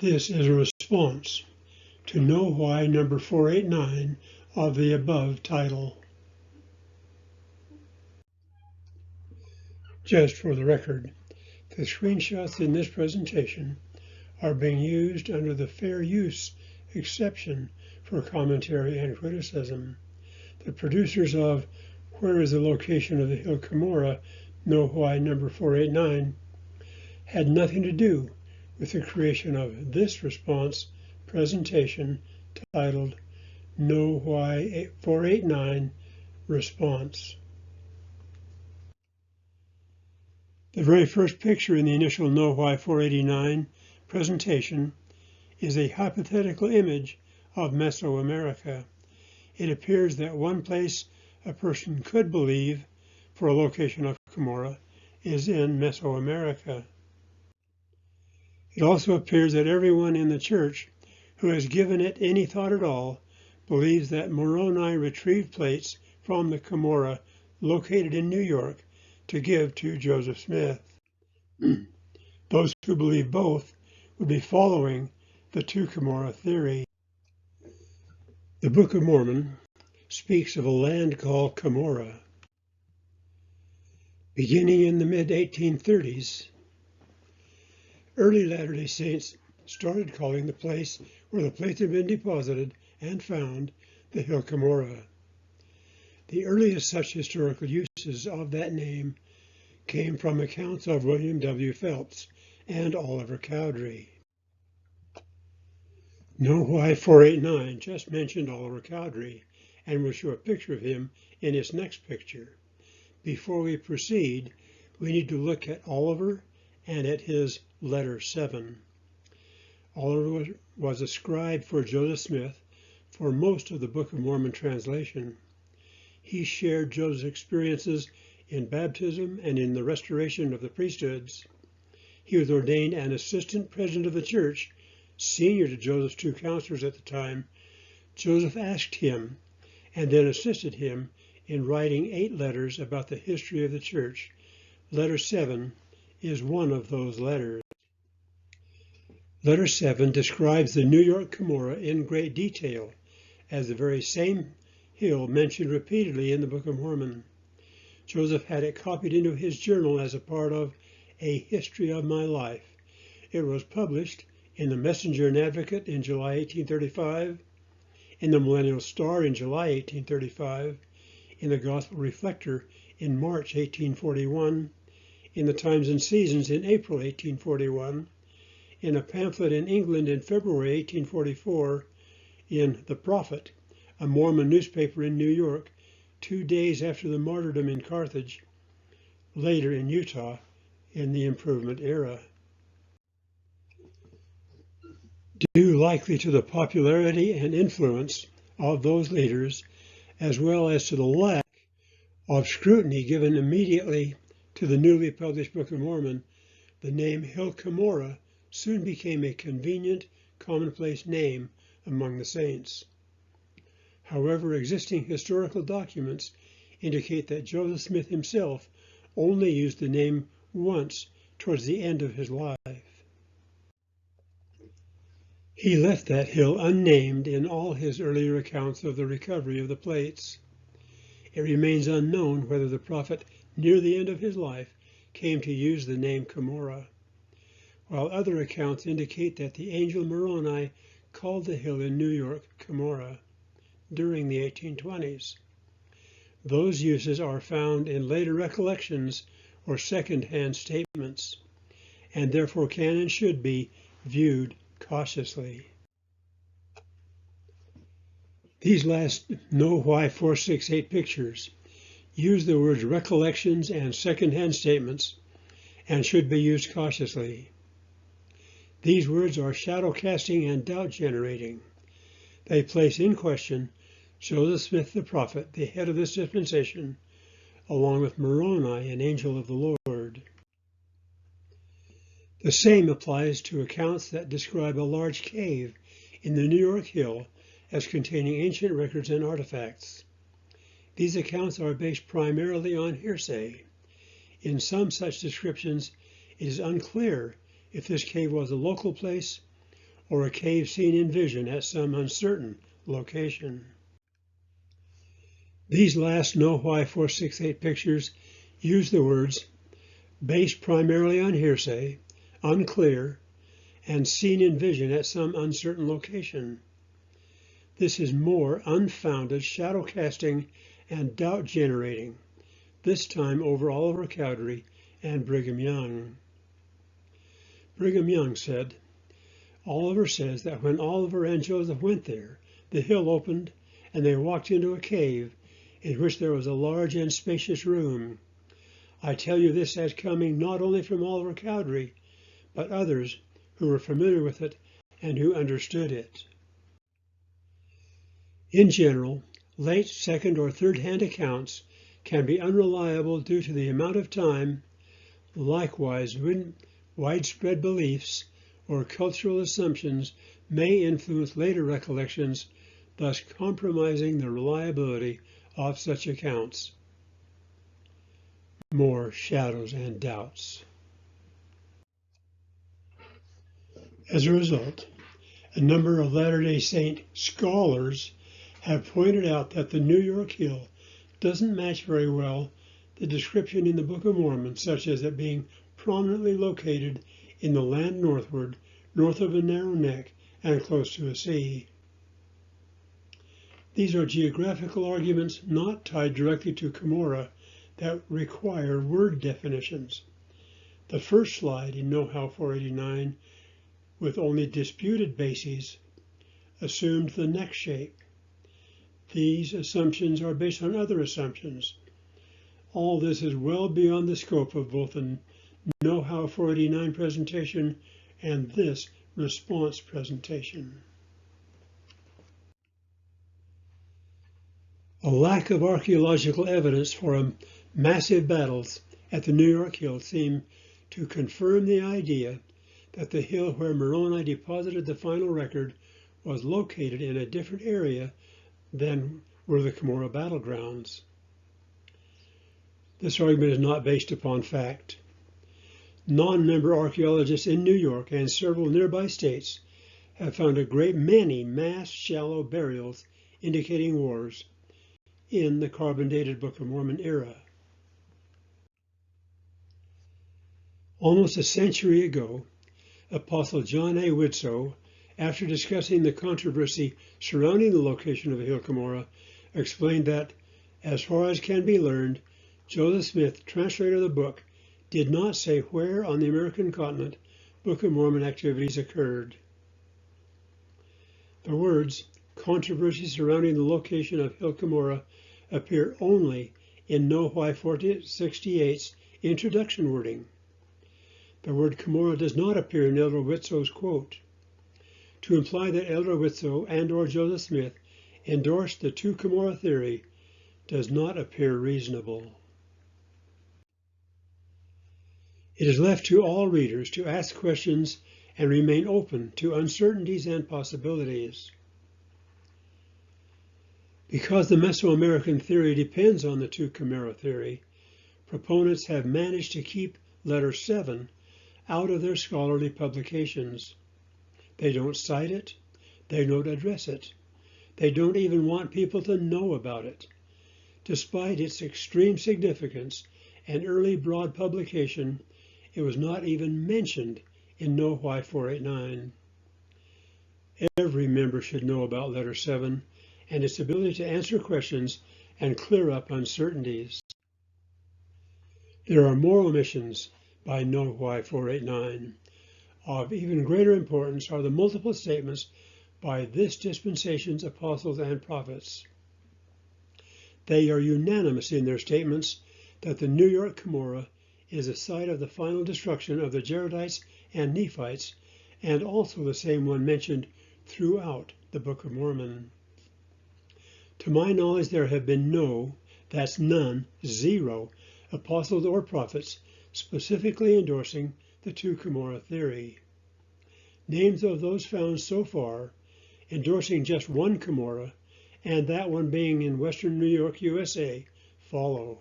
This is a response to Know Why number 489 of the above title. Just for the record, the screenshots in this presentation are being used under the fair use exception for commentary and criticism. The producers of Where is the Location of the Hill Cumorah? Know Why number 489 had nothing to do with the creation of this response presentation titled Know Why 489 Response. The very first picture in the initial Know Why 489 presentation is a hypothetical image of Mesoamerica. It appears that one place a person could believe for a location of Cumorah is in Mesoamerica. It also appears that everyone in the church who has given it any thought at all believes that Moroni retrieved plates from the Cumorah located in New York to give to Joseph Smith. Those who believe both would be following the two Cumorah theory. The Book of Mormon speaks of a land called Cumorah. Beginning in the mid-1830s, early Latter-day Saints started calling the place where the plates had been deposited and found the Hill Cumorah. The earliest such historical uses of that name came from accounts of William W. Phelps and Oliver Cowdery. Know Why 489 just mentioned Oliver Cowdery and will show a picture of him in its next picture. Before we proceed, we need to look at Oliver and at his letter 7. Oliver was a scribe for Joseph Smith for most of the Book of Mormon translation. He shared Joseph's experiences in baptism and in the restoration of the priesthoods. He was ordained an assistant president of the church, senior to Joseph's two counselors at the time. Joseph asked him and then assisted him in writing 8 letters about the history of the church. Letter 7 is one of those letters. Letter 7 describes the New York Cumorah in great detail as the very same hill mentioned repeatedly in the Book of Mormon. Joseph had it copied into his journal as a part of A History of My Life. It was published in the Messenger and Advocate in July 1835, in the Millennial Star in July 1835, in the Gospel Reflector in March 1841, in the Times and Seasons in April 1841, in a pamphlet in England in February 1844, in The Prophet, a Mormon newspaper in New York, 2 days after the martyrdom in Carthage, later in Utah in the Improvement era. Due likely to the popularity and influence of those leaders, as well as to the lack of scrutiny given immediately to the newly published Book of Mormon, the name Hill Cumorah soon became a convenient, commonplace name among the saints. However, existing historical documents indicate that Joseph Smith himself only used the name once towards the end of his life. He left that hill unnamed in all his earlier accounts of the recovery of the plates. It remains unknown whether the prophet, near the end of his life, came to use the name Cumorah, while other accounts indicate that the angel Moroni called the hill in New York Cumorah during the 1820s. Those uses are found in later recollections or second-hand statements, and therefore can and should be viewed cautiously. These last Know Why 468 pictures use the words recollections and second-hand statements and should be used cautiously. These words are shadow-casting and doubt-generating. They place in question Joseph Smith the prophet, the head of this dispensation, along with Moroni, an angel of the Lord. The same applies to accounts that describe a large cave in the New York Hill as containing ancient records and artifacts. These accounts are based primarily on hearsay. In some such descriptions, it is unclear if this cave was a local place or a cave seen in vision at some uncertain location. These last Know Why 468 pictures use the words based primarily on hearsay, unclear, and seen in vision at some uncertain location. This is more unfounded shadow casting and doubt generating, this time over Oliver Cowdery and Brigham Young. Brigham Young said, Oliver says that when Oliver and Joseph went there, the hill opened and they walked into a cave in which there was a large and spacious room. I tell you this as coming not only from Oliver Cowdery, but others who were familiar with it and who understood it. In general, late second or third-hand accounts can be unreliable due to the amount of time. Likewise, widespread beliefs or cultural assumptions may influence later recollections, thus compromising the reliability of such accounts. More shadows and doubts. As a result, a number of Latter-day Saint scholars have pointed out that the New York Hill doesn't match very well the description in the Book of Mormon, such as it being prominently located in the land northward, north of a narrow neck, and close to a sea. These are geographical arguments not tied directly to Cumorah that require word definitions. The first slide in Know How 489, with only disputed bases, assumed the neck shape. These assumptions are based on other assumptions. All this is well beyond the scope of both the Know How 489 presentation and this response presentation. A lack of archaeological evidence for massive battles at the New York Hill seem to confirm the idea that the hill where Moroni deposited the final record was located in a different area than were the Cumorah battlegrounds. This argument is not based upon fact. Non-member archaeologists in New York and several nearby states have found a great many mass shallow burials indicating wars in the carbon-dated Book of Mormon era. Almost a century ago, Apostle John A. Widtsoe, after discussing the controversy surrounding the location of the Hill Cumorah, explained that, as far as can be learned, Joseph Smith, translator of the book, did not say where on the American continent Book of Mormon activities occurred. The words, controversy surrounding the location of Hill Cumorah, appear only in Know Why 468's introduction wording. The word Cumorah does not appear in Elder Widtsoe's quote. To imply that Elder Widtsoe and or Joseph Smith endorsed the two Cumorah theory does not appear reasonable. It is left to all readers to ask questions and remain open to uncertainties and possibilities. Because the Mesoamerican theory depends on the two Cumorah theory, proponents have managed to keep letter 7 out of their scholarly publications. They don't cite it, they don't address it, they don't even want people to know about it. Despite its extreme significance and early broad publication, it was not even mentioned in Know Why 489. Every member should know about letter 7 and its ability to answer questions and clear up uncertainties. There are more omissions by Know Why 489. Of even greater importance are the multiple statements by this dispensation's apostles and prophets. They are unanimous in their statements that the New York Cumorah is the site of the final destruction of the Jaredites and Nephites, and also the same one mentioned throughout the Book of Mormon. To my knowledge, there have been that's none, 0, apostles or prophets specifically endorsing the two Cumorah theory. Names of those found so far, endorsing just one Cumorah, and that one being in western New York, USA, follow.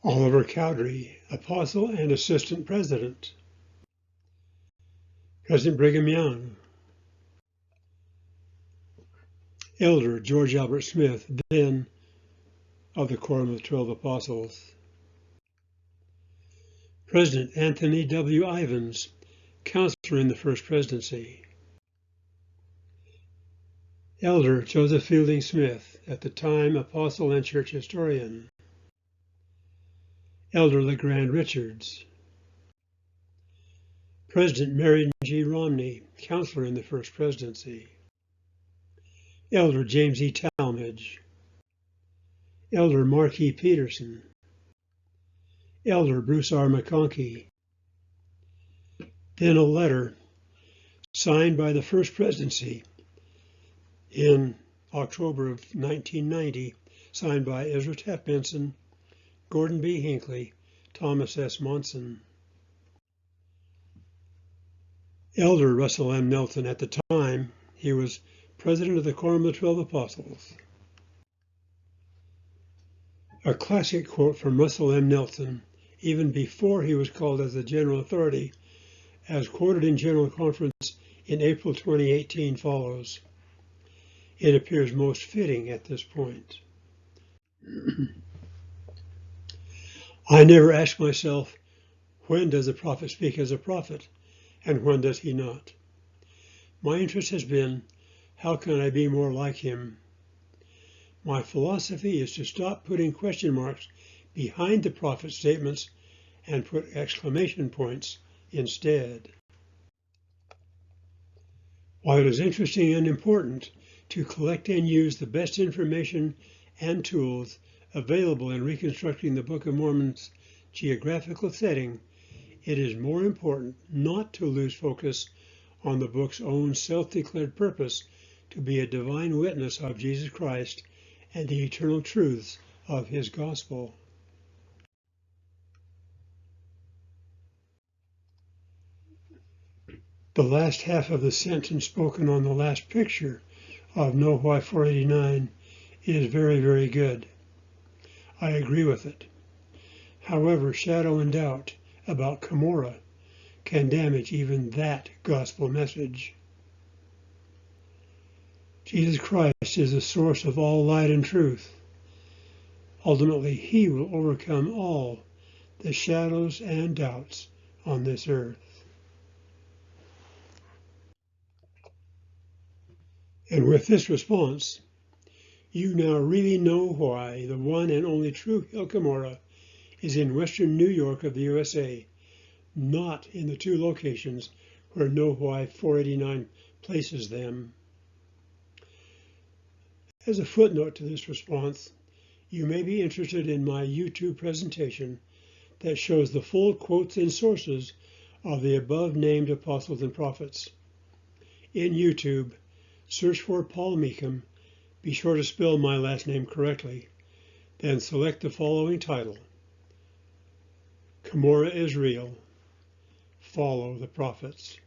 Oliver Cowdery, Apostle and Assistant President. President Brigham Young, Elder George Albert Smith, then of the Quorum of the 12 Apostles, President Anthony W. Ivins, counselor in the First Presidency, Elder Joseph Fielding Smith, at the time apostle and church historian, Elder LeGrand Richards, President Marion G. Romney, counselor in the First Presidency, Elder James E. Talmage, Elder Mark E. Peterson, Elder Bruce R. McConkie. Then a letter signed by the First Presidency in October of 1990, signed by Ezra Taft Benson, Gordon B. Hinckley, Thomas S. Monson. Elder Russell M. Nelson, at the time, he was president of the Quorum of the 12 Apostles. A classic quote from Russell M. Nelson, even before he was called as the general authority, as quoted in General Conference in April 2018, follows. It appears most fitting at this point. I never ask myself, when does a prophet speak as a prophet, and when does he not? My interest has been, how can I be more like him? My philosophy is to stop putting question marks behind the prophet's statements and put exclamation points instead. While it is interesting and important to collect and use the best information and tools available in reconstructing the Book of Mormon's geographical setting, it is more important not to lose focus on the book's own self-declared purpose to be a divine witness of Jesus Christ and the eternal truths of his gospel. The last half of the sentence spoken on the last picture of Know Why 489 is very, very good. I agree with it. However, shadow and doubt about Cumorah can damage even that gospel message. Jesus Christ is the source of all light and truth. Ultimately, he will overcome all the shadows and doubts on this earth. And with this response, you now really know why the one and only true Hill Cumorah is in western New York of the USA, not in the two locations where Know Why 489 places them. As a footnote to this response, you may be interested in my YouTube presentation that shows the full quotes and sources of the above named apostles and prophets. In YouTube, search for Paul Meekum, be sure to spell my last name correctly, then select the following title: Cumorah is Real, Follow the Prophets.